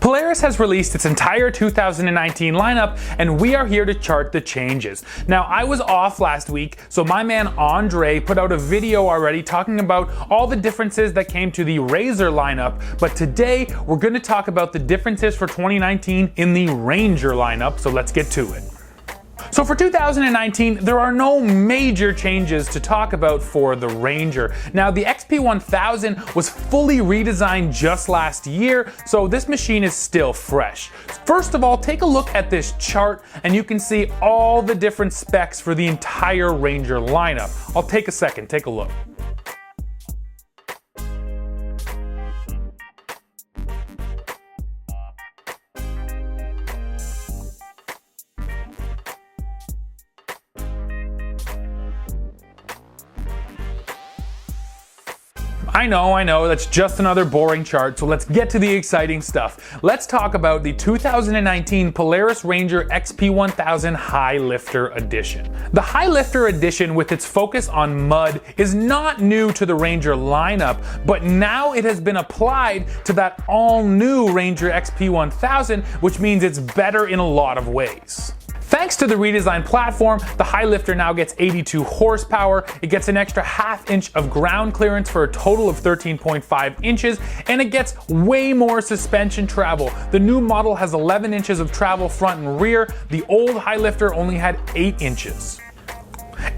Polaris has released its entire 2019 lineup, and we are here to chart the changes. Now, I was off last week, so my man Andre put out a video already talking about all the differences that came to the Razor lineup, but today we're going to talk about the differences for 2019 in the Ranger lineup, so let's get to it. So for 2019, there are no major changes to talk about for the Ranger. Now, the XP1000 was fully redesigned just last year, so this machine is still fresh. First of all, take a look at this chart and you can see all the different specs for the entire Ranger lineup. I'll take a second, take a look. I know, that's just another boring chart, so let's get to the exciting stuff. Let's talk about the 2019 Polaris Ranger XP1000 High Lifter Edition. The High Lifter Edition, with its focus on mud, is not new to the Ranger lineup, but now it has been applied to that all-new Ranger XP1000, which means it's better in a lot of ways. Thanks to the redesigned platform, the High Lifter now gets 82 horsepower, it gets an extra ½ inch of ground clearance for a total of 13.5 inches, and it gets way more suspension travel. The new model has 11 inches of travel front and rear, the old High Lifter only had 8 inches.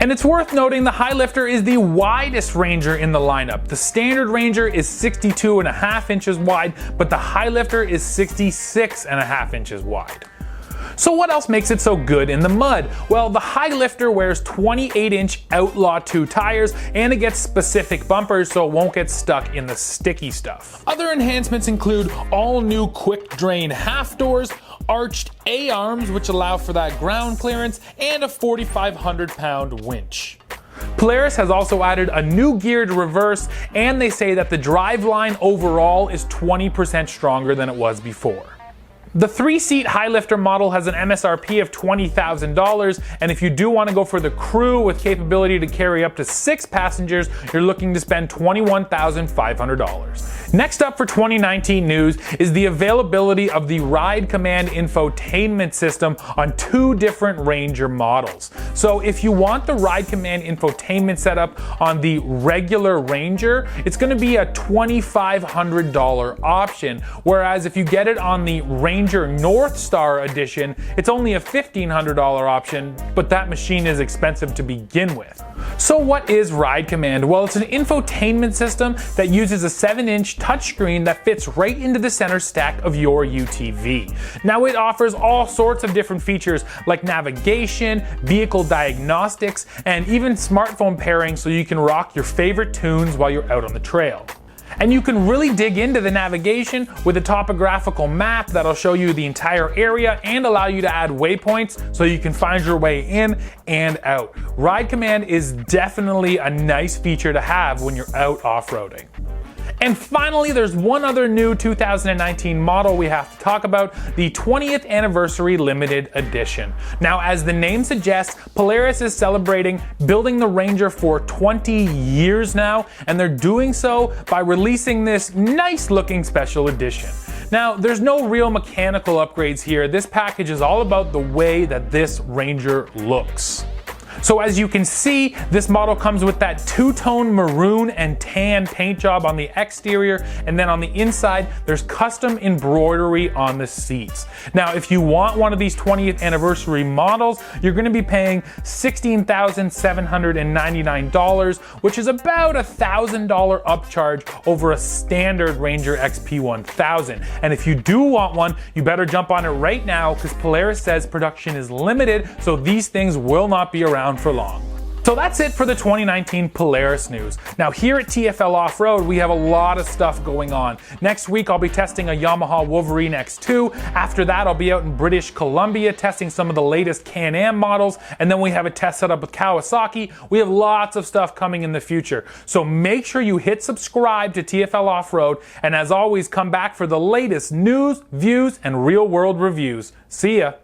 And it's worth noting the High Lifter is the widest Ranger in the lineup. The standard Ranger is 62.5 inches wide, but the High Lifter is 66.5 inches wide. So what else makes it so good in the mud? Well, the High Lifter wears 28-inch Outlaw 2 tires, and it gets specific bumpers so it won't get stuck in the sticky stuff. Other enhancements include all new quick drain half doors, arched A-arms which allow for that ground clearance, and a 4,500-pound winch. Polaris has also added a new geared reverse, and they say that the driveline overall is 20% stronger than it was before. The 3-seat High Lifter model has an MSRP of $20,000, and if you do want to go for the crew with capability to carry up to 6 passengers, you're looking to spend $21,500. Next up for 2019 news is the availability of the Ride Command Infotainment system on 2 different Ranger models. So if you want the Ride Command Infotainment setup on the regular Ranger, it's going to be a $2,500 option, whereas if you get it on the Ranger North Star Edition, it's only a $1,500 option, but that machine is expensive to begin with. So what is Ride Command? Well, it's an infotainment system that uses a 7-inch touchscreen that fits right into the center stack of your UTV. Now, it offers all sorts of different features like navigation, vehicle diagnostics, and even smartphone pairing so you can rock your favorite tunes while you're out on the trail. And you can really dig into the navigation with a topographical map that'll show you the entire area and allow you to add waypoints so you can find your way in and out. Ride Command is definitely a nice feature to have when you're out off-roading. And finally, there's one other new 2019 model we have to talk about, the 20th Anniversary Limited Edition. Now, as the name suggests, Polaris is celebrating building the Ranger for 20 years now, and they're doing so by releasing this nice looking special edition. Now, there's no real mechanical upgrades here. This package is all about the way that this Ranger looks. So as you can see, this model comes with that two-tone maroon and tan paint job on the exterior, and then on the inside, there's custom embroidery on the seats. Now, if you want one of these 20th anniversary models, you're going to be paying $16,799, which is about a $1,000 upcharge over a standard Ranger XP1000. And if you do want one, you better jump on it right now, because Polaris says production is limited, so these things will not be around for long. So that's it for the 2019 Polaris news. Now, here at TFL Off-Road, we have a lot of stuff going on. Next week, I'll be testing a Yamaha Wolverine X2. After that, I'll be out in British Columbia testing some of the latest Can-Am models, and then we have a test set up with Kawasaki. We have lots of stuff coming in the future. So make sure you hit subscribe to TFL Off-Road, and as always, come back for the latest news, views, and real-world reviews. See ya!